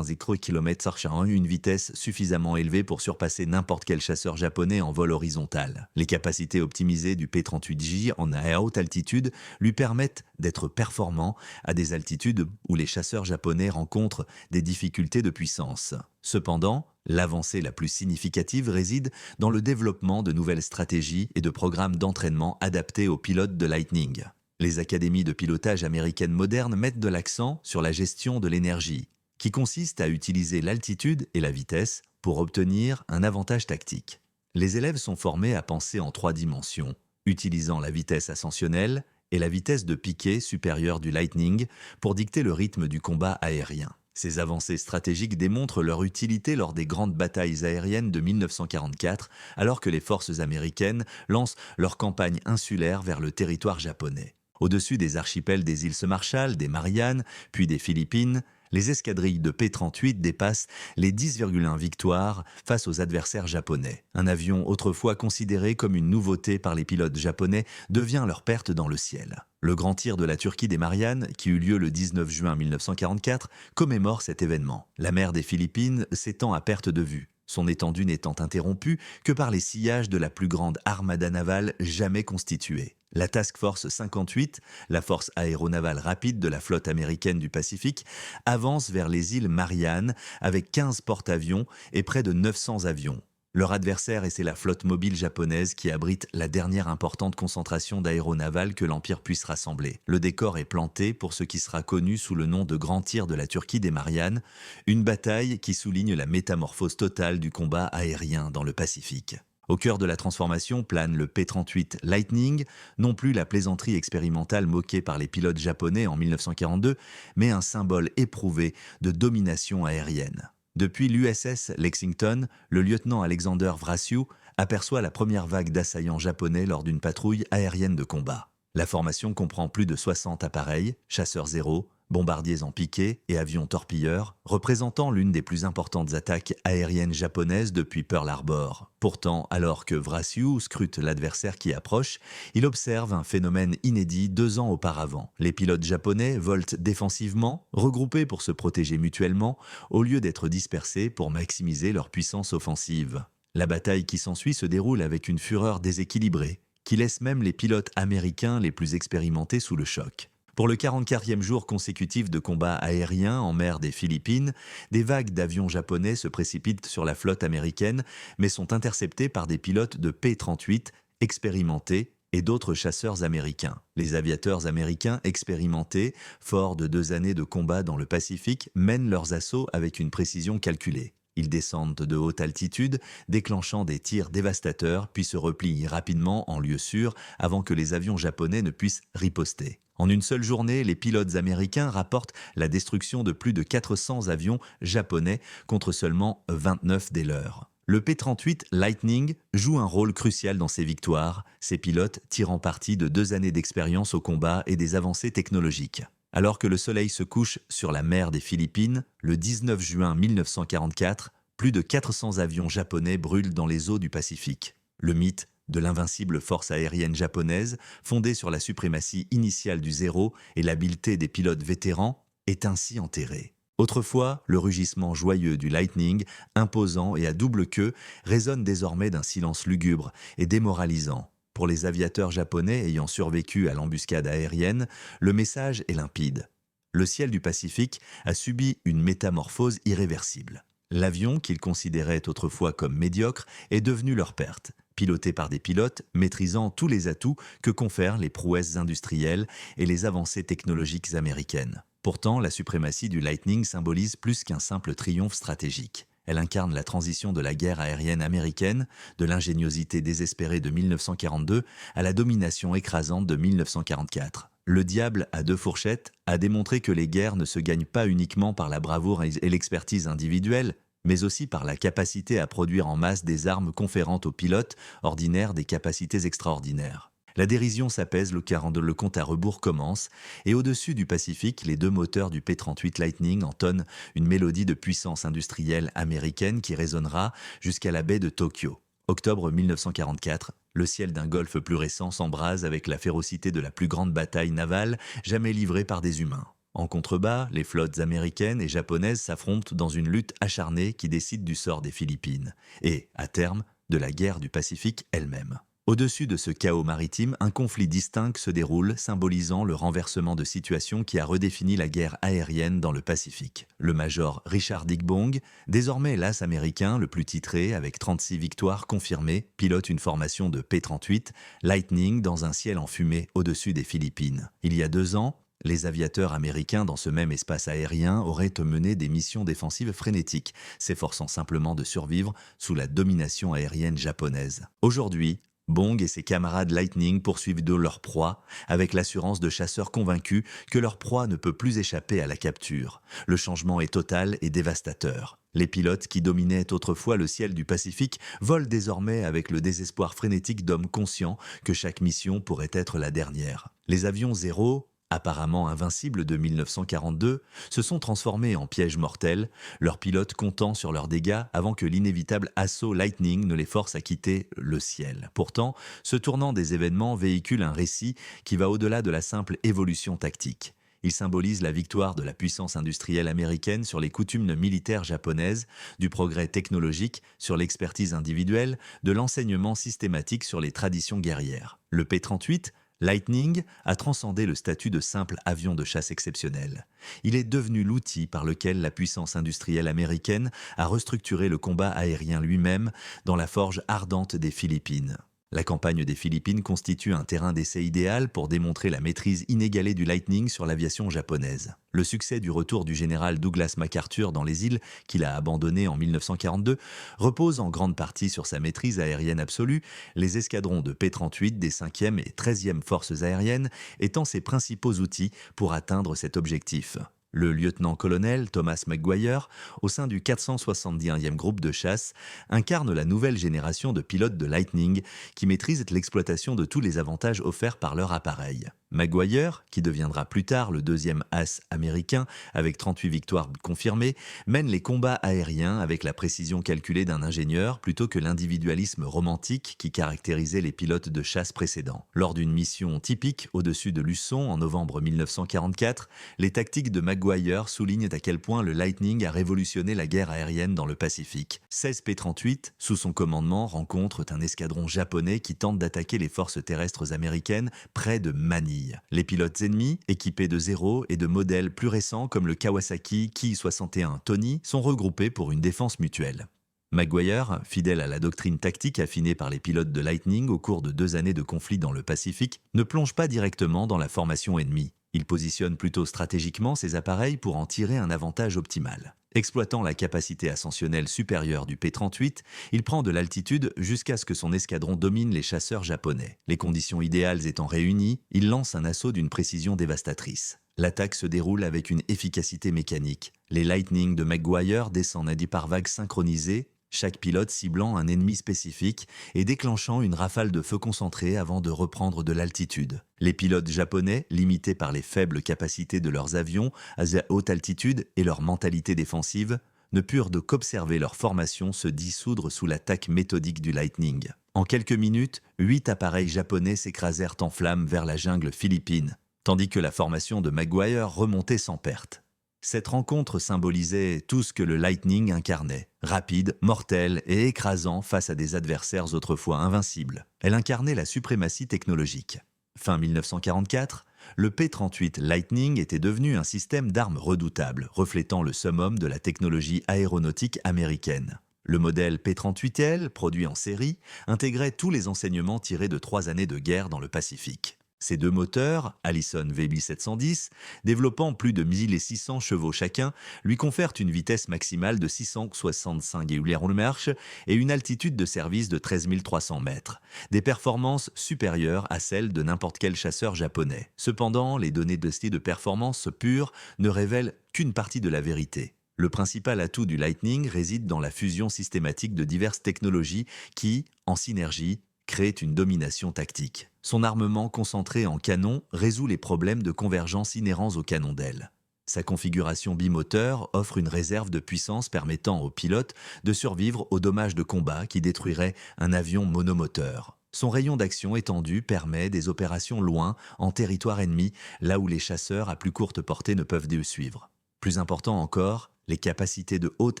km/h, une vitesse suffisamment élevée pour surpasser n'importe quel chasseur japonais en vol horizontal. Les capacités optimisées du P-38J à haute altitude lui permettent d'être performant à des altitudes où les chasseurs japonais rencontrent des difficultés de puissance. Cependant, l'avancée la plus significative réside dans le développement de nouvelles stratégies et de programmes d'entraînement adaptés aux pilotes de Lightning. Les académies de pilotage américaines modernes mettent de l'accent sur la gestion de l'énergie, qui consiste à utiliser l'altitude et la vitesse pour obtenir un avantage tactique. Les élèves sont formés à penser en 3 dimensions, utilisant la vitesse ascensionnelle et la vitesse de piqué supérieure du Lightning pour dicter le rythme du combat aérien. Ces avancées stratégiques démontrent leur utilité lors des grandes batailles aériennes de 1944, alors que les forces américaines lancent leur campagne insulaire vers le territoire japonais. Au-dessus des archipels des îles Marshall, des Mariannes, puis des Philippines, les escadrilles de P-38 dépassent les 10,1 victoires face aux adversaires japonais. Un avion autrefois considéré comme une nouveauté par les pilotes japonais devient leur perte dans le ciel. Le grand tir de la Turquie des Mariannes, qui eut lieu le 19 juin 1944, commémore cet événement. La mer des Philippines s'étend à perte de vue, son étendue n'étant interrompue que par les sillages de la plus grande armada navale jamais constituée. La Task Force 58, la force aéronavale rapide de la flotte américaine du Pacifique, avance vers les îles Mariannes avec 15 porte-avions et près de 900 avions. Leur adversaire, c'est la flotte mobile japonaise qui abrite la dernière importante concentration d'aéronavals que l'Empire puisse rassembler. Le décor est planté pour ce qui sera connu sous le nom de Grand Tir de la Turquie des Mariannes, une bataille qui souligne la métamorphose totale du combat aérien dans le Pacifique. Au cœur de la transformation plane le P-38 Lightning, non plus la plaisanterie expérimentale moquée par les pilotes japonais en 1942, mais un symbole éprouvé de domination aérienne. Depuis l'USS Lexington, le lieutenant Alexander Vrasiu aperçoit la première vague d'assaillants japonais lors d'une patrouille aérienne de combat. La formation comprend plus de 60 appareils, chasseurs zéro, bombardiers en piqué et avions torpilleurs, représentant l'une des plus importantes attaques aériennes japonaises depuis Pearl Harbor. Pourtant, alors que Vrasiu scrute l'adversaire qui approche, il observe un phénomène inédit 2 ans auparavant. Les pilotes japonais volent défensivement, regroupés pour se protéger mutuellement, au lieu d'être dispersés pour maximiser leur puissance offensive. La bataille qui s'ensuit se déroule avec une fureur déséquilibrée, qui laisse même les pilotes américains les plus expérimentés sous le choc. Pour le 44e jour consécutif de combats aériens en mer des Philippines, des vagues d'avions japonais se précipitent sur la flotte américaine, mais sont interceptées par des pilotes de P-38 expérimentés et d'autres chasseurs américains. Les aviateurs américains expérimentés, forts de 2 années de combat dans le Pacifique, mènent leurs assauts avec une précision calculée. Ils descendent de haute altitude, déclenchant des tirs dévastateurs, puis se replient rapidement en lieu sûr avant que les avions japonais ne puissent riposter. En une seule journée, les pilotes américains rapportent la destruction de plus de 400 avions japonais contre seulement 29 des leurs. Le P-38 Lightning joue un rôle crucial dans ces victoires, ces pilotes tirant parti de 2 années d'expérience au combat et des avancées technologiques. Alors que le soleil se couche sur la mer des Philippines, le 19 juin 1944, plus de 400 avions japonais brûlent dans les eaux du Pacifique. Le mythe de l'invincible force aérienne japonaise, fondée sur la suprématie initiale du zéro et l'habileté des pilotes vétérans, est ainsi enterré. Autrefois, le rugissement joyeux du Lightning, imposant et à double queue, résonne désormais d'un silence lugubre et démoralisant. Pour les aviateurs japonais ayant survécu à l'embuscade aérienne, le message est limpide. Le ciel du Pacifique a subi une métamorphose irréversible. L'avion, qu'ils considéraient autrefois comme médiocre, est devenu leur perte, piloté par des pilotes maîtrisant tous les atouts que confèrent les prouesses industrielles et les avancées technologiques américaines. Pourtant, la suprématie du Lightning symbolise plus qu'un simple triomphe stratégique. Elle incarne la transition de la guerre aérienne américaine, de l'ingéniosité désespérée de 1942 à la domination écrasante de 1944. Le diable à 2 fourchettes a démontré que les guerres ne se gagnent pas uniquement par la bravoure et l'expertise individuelle, mais aussi par la capacité à produire en masse des armes conférant aux pilotes ordinaires des capacités extraordinaires. La dérision s'apaise, le compte à rebours commence, et au-dessus du Pacifique, les 2 moteurs du P-38 Lightning entonnent une mélodie de puissance industrielle américaine qui résonnera jusqu'à la baie de Tokyo. Octobre 1944, Le ciel d'un golfe plus récent s'embrase avec la férocité de la plus grande bataille navale jamais livrée par des humains. En contrebas, les flottes américaines et japonaises s'affrontent dans une lutte acharnée qui décide du sort des Philippines et, à terme, de la guerre du Pacifique elle-même. Au-dessus de ce chaos maritime, un conflit distinct se déroule, symbolisant le renversement de situation qui a redéfini la guerre aérienne dans le Pacifique. Le major Richard Dick-Bong, désormais l'as américain le plus titré avec 36 victoires confirmées, pilote une formation de P-38 Lightning dans un ciel en fumée au-dessus des Philippines. Il y a 2 ans, les aviateurs américains dans ce même espace aérien auraient mené des missions défensives frénétiques, s'efforçant simplement de survivre sous la domination aérienne japonaise. Aujourd'hui, Bong et ses camarades Lightning poursuivent de leur proie, avec l'assurance de chasseurs convaincus que leur proie ne peut plus échapper à la capture. Le changement est total et dévastateur. Les pilotes qui dominaient autrefois le ciel du Pacifique volent désormais avec le désespoir frénétique d'hommes conscients que chaque mission pourrait être la dernière. Les avions Zéro, apparemment invincibles de 1942, se sont transformés en pièges mortels, leurs pilotes comptant sur leurs dégâts avant que l'inévitable assaut Lightning ne les force à quitter le ciel. Pourtant, ce tournant des événements véhicule un récit qui va au-delà de la simple évolution tactique. Il symbolise la victoire de la puissance industrielle américaine sur les coutumes militaires japonaises, du progrès technologique sur l'expertise individuelle, de l'enseignement systématique sur les traditions guerrières. Le P-38, Lightning a transcendé le statut de simple avion de chasse exceptionnel. Il est devenu l'outil par lequel la puissance industrielle américaine a restructuré le combat aérien lui-même dans la forge ardente des Philippines. La campagne des Philippines constitue un terrain d'essai idéal pour démontrer la maîtrise inégalée du Lightning sur l'aviation japonaise. Le succès du retour du général Douglas MacArthur dans les îles, qu'il a abandonnées en 1942, repose en grande partie sur sa maîtrise aérienne absolue, les escadrons de P-38 des 5e et 13e forces aériennes étant ses principaux outils pour atteindre cet objectif. Le lieutenant-colonel Thomas McGuire, au sein du 471e groupe de chasse, incarne la nouvelle génération de pilotes de Lightning qui maîtrisent l'exploitation de tous les avantages offerts par leur appareil. McGuire, qui deviendra plus tard le 2e as américain avec 38 victoires confirmées, mène les combats aériens avec la précision calculée d'un ingénieur plutôt que l'individualisme romantique qui caractérisait les pilotes de chasse précédents. Lors d'une mission typique au-dessus de Luçon en novembre 1944, les tactiques de McGuire soulignent à quel point le Lightning a révolutionné la guerre aérienne dans le Pacifique. 16 P-38, sous son commandement, rencontrent un escadron japonais qui tente d'attaquer les forces terrestres américaines près de Manille. Les pilotes ennemis, équipés de Zéro et de modèles plus récents comme le Kawasaki Ki-61 Tony, sont regroupés pour une défense mutuelle. McGuire, fidèle à la doctrine tactique affinée par les pilotes de Lightning au cours de 2 années de conflit dans le Pacifique, ne plonge pas directement dans la formation ennemie. Il positionne plutôt stratégiquement ses appareils pour en tirer un avantage optimal. Exploitant la capacité ascensionnelle supérieure du P-38, il prend de l'altitude jusqu'à ce que son escadron domine les chasseurs japonais. Les conditions idéales étant réunies, il lance un assaut d'une précision dévastatrice. L'attaque se déroule avec une efficacité mécanique. Les Lightning de McGuire descendent à 10 par vagues synchronisées, chaque pilote ciblant un ennemi spécifique et déclenchant une rafale de feu concentré avant de reprendre de l'altitude. Les pilotes japonais, limités par les faibles capacités de leurs avions à haute altitude et leur mentalité défensive, ne purent qu'observer leur formation se dissoudre sous l'attaque méthodique du Lightning. En quelques minutes, 8 appareils japonais s'écrasèrent en flammes vers la jungle philippine, tandis que la formation de McGuire remontait sans perte. Cette rencontre symbolisait tout ce que le Lightning incarnait, rapide, mortel et écrasant face à des adversaires autrefois invincibles. Elle incarnait la suprématie technologique. Fin 1944, le P-38 Lightning était devenu un système d'armes redoutable, reflétant le summum de la technologie aéronautique américaine. Le modèle P-38L, produit en série, intégrait tous les enseignements tirés de 3 années de guerre dans le Pacifique. Ces 2 moteurs, Allison VB710, développant plus de 1600 chevaux chacun, lui confèrent une vitesse maximale de 665 km/h et une altitude de service de 13 300 mètres, des performances supérieures à celles de n'importe quel chasseur japonais. Cependant, les données de performance pures ne révèlent qu'une partie de la vérité. Le principal atout du Lightning réside dans la fusion systématique de diverses technologies qui, en synergie, créent une domination tactique. Son armement concentré en canons résout les problèmes de convergence inhérents aux canons d'aile. Sa configuration bimoteur offre une réserve de puissance permettant aux pilotes de survivre aux dommages de combat qui détruiraient un avion monomoteur. Son rayon d'action étendu permet des opérations loin, en territoire ennemi, là où les chasseurs à plus courte portée ne peuvent le suivre. Plus important encore, les capacités de haute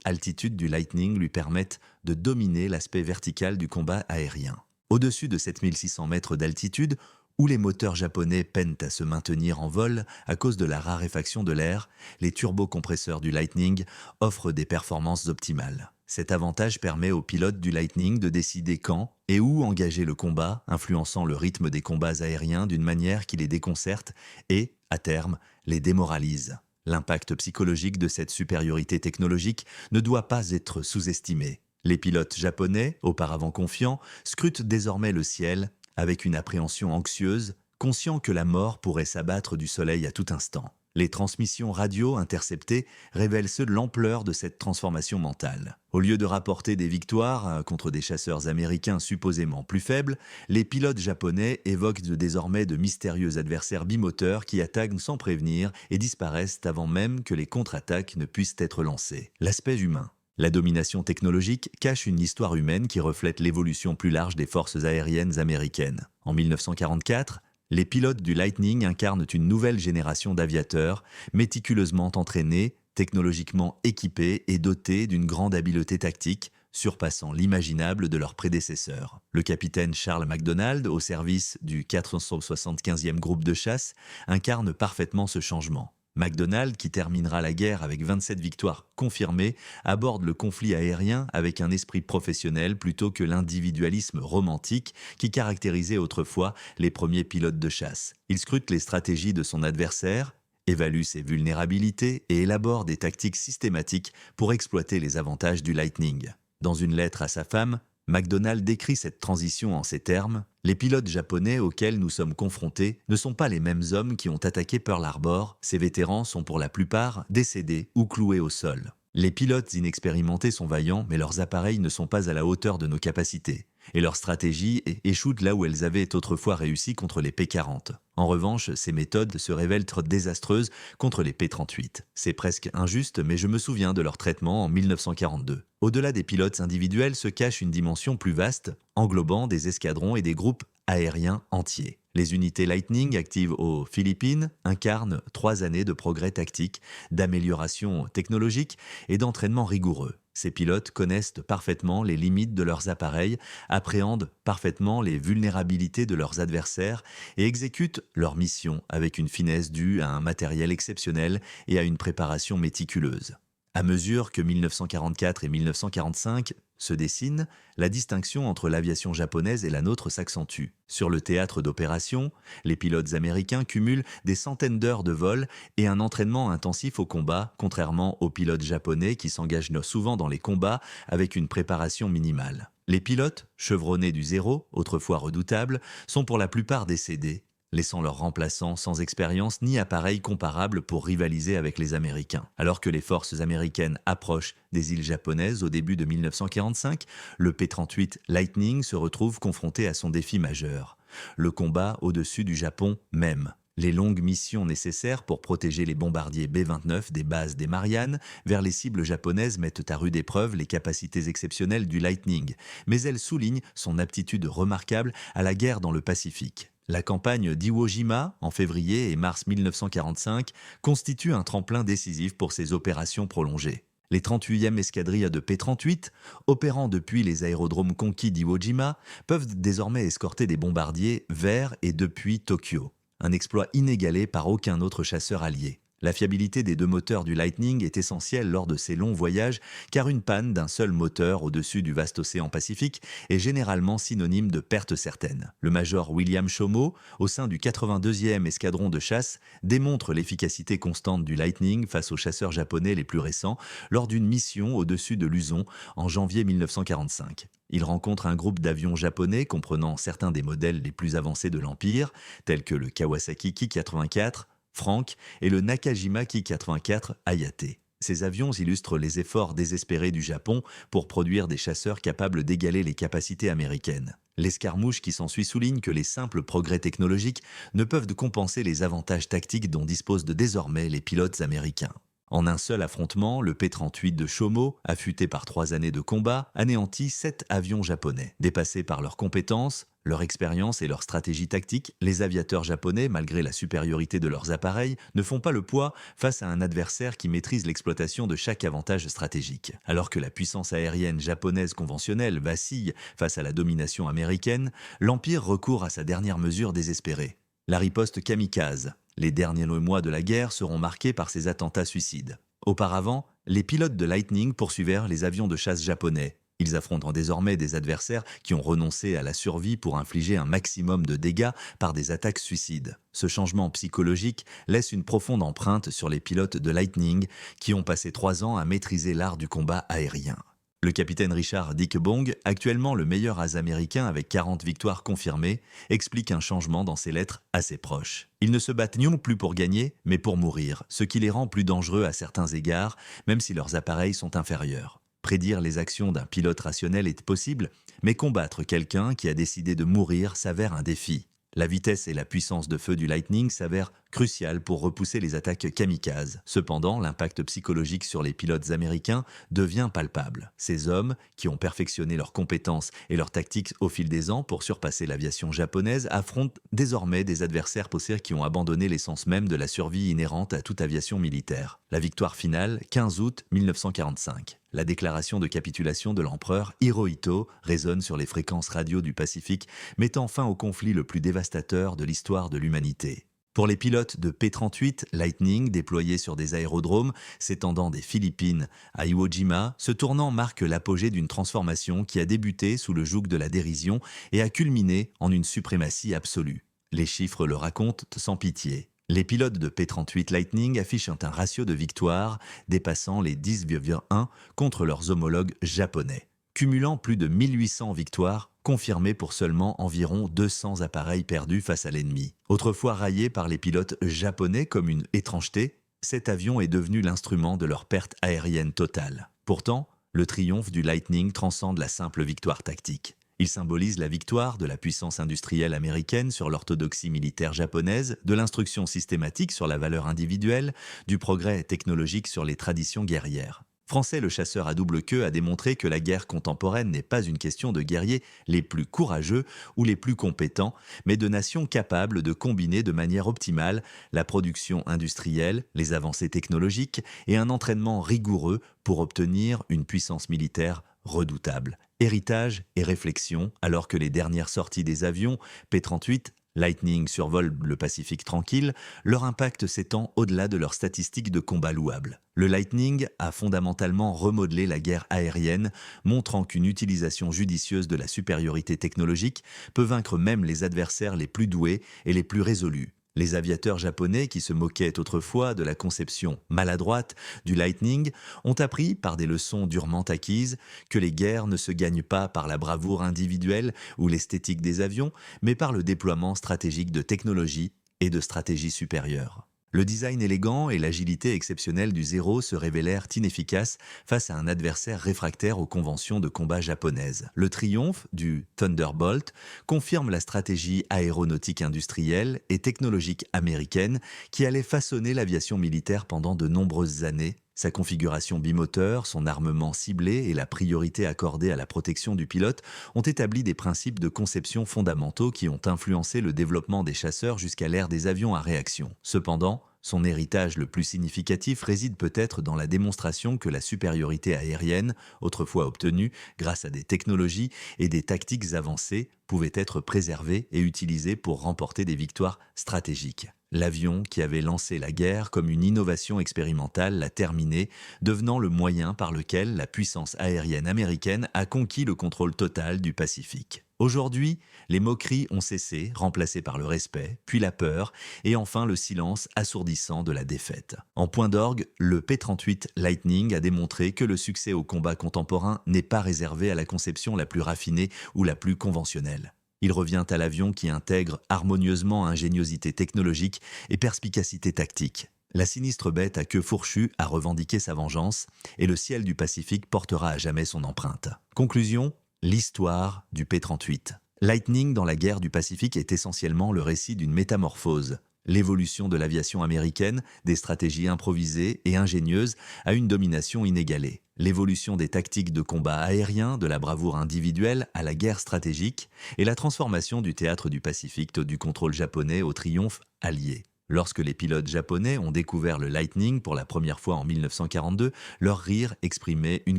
altitude du Lightning lui permettent de dominer l'aspect vertical du combat aérien. Au-dessus de 7600 mètres d'altitude, où les moteurs japonais peinent à se maintenir en vol à cause de la raréfaction de l'air, les turbocompresseurs du Lightning offrent des performances optimales. Cet avantage permet aux pilotes du Lightning de décider quand et où engager le combat, influençant le rythme des combats aériens d'une manière qui les déconcerte et, à terme, les démoralise. L'impact psychologique de cette supériorité technologique ne doit pas être sous-estimé. Les pilotes japonais, auparavant confiants, scrutent désormais le ciel avec une appréhension anxieuse, conscients que la mort pourrait s'abattre du soleil à tout instant. Les transmissions radio interceptées révèlent l'ampleur de cette transformation mentale. Au lieu de rapporter des victoires contre des chasseurs américains supposément plus faibles, les pilotes japonais évoquent désormais de mystérieux adversaires bimoteurs qui attaquent sans prévenir et disparaissent avant même que les contre-attaques ne puissent être lancées. L'aspect humain. La domination technologique cache une histoire humaine qui reflète l'évolution plus large des forces aériennes américaines. En 1944, les pilotes du Lightning incarnent une nouvelle génération d'aviateurs, méticuleusement entraînés, technologiquement équipés et dotés d'une grande habileté tactique, surpassant l'imaginable de leurs prédécesseurs. Le capitaine Charles McDonald, au service du 475e groupe de chasse, incarne parfaitement ce changement. McDonald, qui terminera la guerre avec 27 victoires confirmées, aborde le conflit aérien avec un esprit professionnel plutôt que l'individualisme romantique qui caractérisait autrefois les premiers pilotes de chasse. Il scrute les stratégies de son adversaire, évalue ses vulnérabilités et élabore des tactiques systématiques pour exploiter les avantages du Lightning. Dans une lettre à sa femme, McDonald décrit cette transition en ces termes : « Les pilotes japonais auxquels nous sommes confrontés ne sont pas les mêmes hommes qui ont attaqué Pearl Harbor. Ces vétérans sont pour la plupart décédés ou cloués au sol. Les pilotes inexpérimentés sont vaillants, mais leurs appareils ne sont pas à la hauteur de nos capacités. Et leurs stratégies échouent là où elles avaient autrefois réussi contre les P-40. En revanche, ces méthodes se révèlent trop désastreuses contre les P-38. C'est presque injuste, mais je me souviens de leur traitement en 1942. Au-delà des pilotes individuels se cache une dimension plus vaste, englobant des escadrons et des groupes aériens entiers. Les unités Lightning actives aux Philippines incarnent 3 années de progrès tactique, d'amélioration technologique et d'entraînement rigoureux. Ces pilotes connaissent parfaitement les limites de leurs appareils, appréhendent parfaitement les vulnérabilités de leurs adversaires et exécutent leur mission avec une finesse due à un matériel exceptionnel et à une préparation méticuleuse. À mesure que 1944 et 1945 se dessinent, la distinction entre l'aviation japonaise et la nôtre s'accentue. Sur le théâtre d'opération, les pilotes américains cumulent des centaines d'heures de vol et un entraînement intensif au combat, contrairement aux pilotes japonais qui s'engagent souvent dans les combats avec une préparation minimale. Les pilotes, chevronnés du zéro, autrefois redoutables, sont pour la plupart décédés, laissant leurs remplaçants sans expérience ni appareil comparable pour rivaliser avec les Américains. Alors que les forces américaines approchent des îles japonaises au début de 1945, le P-38 Lightning se retrouve confronté à son défi majeur, le combat au-dessus du Japon même. Les longues missions nécessaires pour protéger les bombardiers B-29 des bases des Mariannes vers les cibles japonaises mettent à rude épreuve les capacités exceptionnelles du Lightning, mais elles soulignent son aptitude remarquable à la guerre dans le Pacifique. La campagne d'Iwo Jima, en février et mars 1945, constitue un tremplin décisif pour ces opérations prolongées. Les 38e escadrilles de P-38, opérant depuis les aérodromes conquis d'Iwo Jima, peuvent désormais escorter des bombardiers vers et depuis Tokyo. Un exploit inégalé par aucun autre chasseur allié. La fiabilité des 2 moteurs du Lightning est essentielle lors de ces longs voyages car une panne d'un seul moteur au-dessus du vaste océan Pacifique est généralement synonyme de perte certaine. Le major William Chomo, au sein du 82e escadron de chasse, démontre l'efficacité constante du Lightning face aux chasseurs japonais les plus récents lors d'une mission au-dessus de Luzon en janvier 1945. Il rencontre un groupe d'avions japonais comprenant certains des modèles les plus avancés de l'Empire, tels que le Kawasaki Ki-84, Frank et le Nakajima Ki-84 Hayate. Ces avions illustrent les efforts désespérés du Japon pour produire des chasseurs capables d'égaler les capacités américaines. L'escarmouche qui s'ensuit souligne que les simples progrès technologiques ne peuvent compenser les avantages tactiques dont disposent désormais les pilotes américains. En un seul affrontement, le P-38 de Shomo, affûté par 3 années de combat, anéantit 7 avions japonais. Dépassés par leurs compétences, leur expérience et leur stratégie tactique, les aviateurs japonais, malgré la supériorité de leurs appareils, ne font pas le poids face à un adversaire qui maîtrise l'exploitation de chaque avantage stratégique. Alors que la puissance aérienne japonaise conventionnelle vacille face à la domination américaine, l'Empire recourt à sa dernière mesure désespérée, la riposte kamikaze. Les derniers mois de la guerre seront marqués par ces attentats suicides. Auparavant, les pilotes de Lightning poursuivirent les avions de chasse japonais. Ils affrontent désormais des adversaires qui ont renoncé à la survie pour infliger un maximum de dégâts par des attaques suicides. Ce changement psychologique laisse une profonde empreinte sur les pilotes de Lightning qui ont passé 3 ans à maîtriser l'art du combat aérien. Le capitaine Richard Dickebong, actuellement le meilleur as américain avec 40 victoires confirmées, explique un changement dans ses lettres à ses proches. Ils ne se battent non plus pour gagner, mais pour mourir, ce qui les rend plus dangereux à certains égards, même si leurs appareils sont inférieurs. Prédire les actions d'un pilote rationnel est possible, mais combattre quelqu'un qui a décidé de mourir s'avère un défi. La vitesse et la puissance de feu du Lightning s'avèrent cruciales pour repousser les attaques kamikazes. Cependant, l'impact psychologique sur les pilotes américains devient palpable. Ces hommes, qui ont perfectionné leurs compétences et leurs tactiques au fil des ans pour surpasser l'aviation japonaise, affrontent désormais des adversaires qui ont abandonné l'essence même de la survie inhérente à toute aviation militaire. La victoire finale, 15 août 1945. La déclaration de capitulation de l'empereur Hirohito résonne sur les fréquences radio du Pacifique, mettant fin au conflit le plus dévastateur de l'histoire de l'humanité. Pour les pilotes de P-38 Lightning déployés sur des aérodromes s'étendant des Philippines à Iwo Jima, ce tournant marque l'apogée d'une transformation qui a débuté sous le joug de la dérision et a culminé en une suprématie absolue. Les chiffres le racontent sans pitié. Les pilotes de P-38 Lightning affichent un ratio de victoire dépassant les 10,1 contre leurs homologues japonais, cumulant plus de 1800 victoires confirmées pour seulement environ 200 appareils perdus face à l'ennemi. Autrefois raillé par les pilotes japonais comme une étrangeté, cet avion est devenu l'instrument de leur perte aérienne totale. Pourtant, le triomphe du Lightning transcende la simple victoire tactique. Il symbolise la victoire de la puissance industrielle américaine sur l'orthodoxie militaire japonaise, de l'instruction systématique sur la valeur individuelle, du progrès technologique sur les traditions guerrières. Français, le chasseur à double queue a démontré que la guerre contemporaine n'est pas une question de guerriers les plus courageux ou les plus compétents, mais de nations capables de combiner de manière optimale la production industrielle, les avancées technologiques et un entraînement rigoureux pour obtenir une puissance militaire redoutable. Héritage et réflexion, alors que les dernières sorties des avions P-38 Lightning survolent le Pacifique tranquille, leur impact s'étend au-delà de leurs statistiques de combat louables. Le Lightning a fondamentalement remodelé la guerre aérienne, montrant qu'une utilisation judicieuse de la supériorité technologique peut vaincre même les adversaires les plus doués et les plus résolus. Les aviateurs japonais, qui se moquaient autrefois de la conception maladroite du Lightning, ont appris, par des leçons durement acquises, que les guerres ne se gagnent pas par la bravoure individuelle ou l'esthétique des avions, mais par le déploiement stratégique de technologies et de stratégies supérieures. Le design élégant et l'agilité exceptionnelle du Zero se révélèrent inefficaces face à un adversaire réfractaire aux conventions de combat japonaises. Le triomphe du Thunderbolt confirme la stratégie aéronautique industrielle et technologique américaine qui allait façonner l'aviation militaire pendant de nombreuses années. Sa configuration bimoteur, son armement ciblé et la priorité accordée à la protection du pilote ont établi des principes de conception fondamentaux qui ont influencé le développement des chasseurs jusqu'à l'ère des avions à réaction. Cependant, son héritage le plus significatif réside peut-être dans la démonstration que la supériorité aérienne, autrefois obtenue grâce à des technologies et des tactiques avancées, pouvait être préservée et utilisée pour remporter des victoires stratégiques. L'avion qui avait lancé la guerre comme une innovation expérimentale l'a terminée, devenant le moyen par lequel la puissance aérienne américaine a conquis le contrôle total du Pacifique. Aujourd'hui, les moqueries ont cessé, remplacées par le respect, puis la peur, et enfin le silence assourdissant de la défaite. En point d'orgue, le P-38 Lightning a démontré que le succès au combat contemporain n'est pas réservé à la conception la plus raffinée ou la plus conventionnelle. Il revient à l'avion qui intègre harmonieusement ingéniosité technologique et perspicacité tactique. La sinistre bête à queue fourchue a revendiqué sa vengeance et le ciel du Pacifique portera à jamais son empreinte. Conclusion, l'histoire du P-38. Lightning dans la guerre du Pacifique est essentiellement le récit d'une métamorphose. L'évolution de l'aviation américaine, des stratégies improvisées et ingénieuses à une domination inégalée. L'évolution des tactiques de combat aérien, de la bravoure individuelle à la guerre stratégique, et la transformation du théâtre du Pacifique du contrôle japonais au triomphe allié. Lorsque les pilotes japonais ont découvert le Lightning pour la première fois en 1942, leur rire exprimait une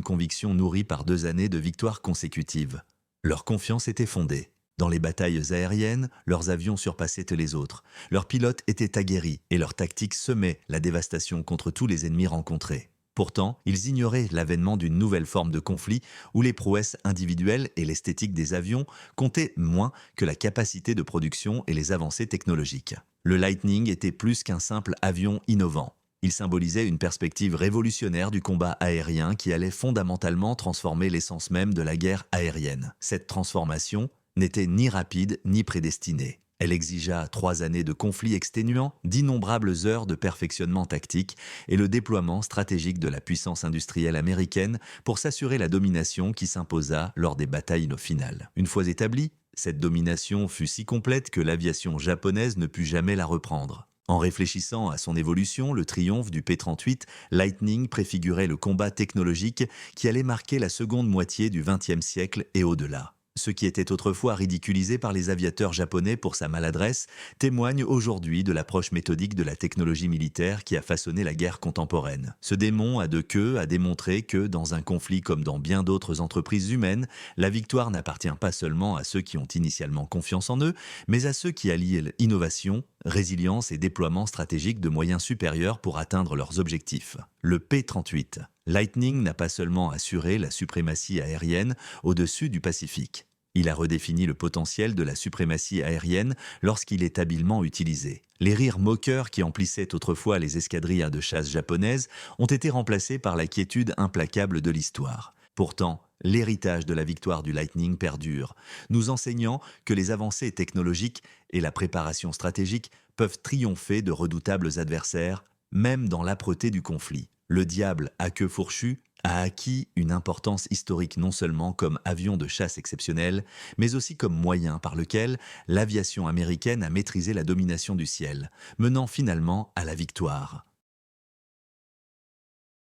conviction nourrie par 2 années de victoires consécutives. Leur confiance était fondée. Dans les batailles aériennes, leurs avions surpassaient les autres. Leurs pilotes étaient aguerris et leurs tactiques semaient la dévastation contre tous les ennemis rencontrés. Pourtant, ils ignoraient l'avènement d'une nouvelle forme de conflit où les prouesses individuelles et l'esthétique des avions comptaient moins que la capacité de production et les avancées technologiques. Le Lightning était plus qu'un simple avion innovant. Il symbolisait une perspective révolutionnaire du combat aérien qui allait fondamentalement transformer l'essence même de la guerre aérienne. Cette transformation n'était ni rapide ni prédestinée. Elle exigea 3 années de conflits exténuants, d'innombrables heures de perfectionnement tactique et le déploiement stratégique de la puissance industrielle américaine pour s'assurer la domination qui s'imposa lors des batailles finales. Une fois établie, cette domination fut si complète que l'aviation japonaise ne put jamais la reprendre. En réfléchissant à son évolution, le triomphe du P-38 Lightning préfigurait le combat technologique qui allait marquer la seconde moitié du XXe siècle et au-delà. Ce qui était autrefois ridiculisé par les aviateurs japonais pour sa maladresse témoigne aujourd'hui de l'approche méthodique de la technologie militaire qui a façonné la guerre contemporaine. Ce démon à 2 queues a démontré que, dans un conflit comme dans bien d'autres entreprises humaines, la victoire n'appartient pas seulement à ceux qui ont initialement confiance en eux, mais à ceux qui allient innovation, résilience et déploiement stratégique de moyens supérieurs pour atteindre leurs objectifs. Le P-38 Lightning n'a pas seulement assuré la suprématie aérienne au-dessus du Pacifique. Il a redéfini le potentiel de la suprématie aérienne lorsqu'il est habilement utilisé. Les rires moqueurs qui emplissaient autrefois les escadrilles de chasse japonaises ont été remplacés par la quiétude implacable de l'histoire. Pourtant, l'héritage de la victoire du Lightning perdure, nous enseignant que les avancées technologiques et la préparation stratégique peuvent triompher de redoutables adversaires, même dans l'âpreté du conflit. Le diable à queue fourchue a acquis une importance historique non seulement comme avion de chasse exceptionnel, mais aussi comme moyen par lequel l'aviation américaine a maîtrisé la domination du ciel, menant finalement à la victoire.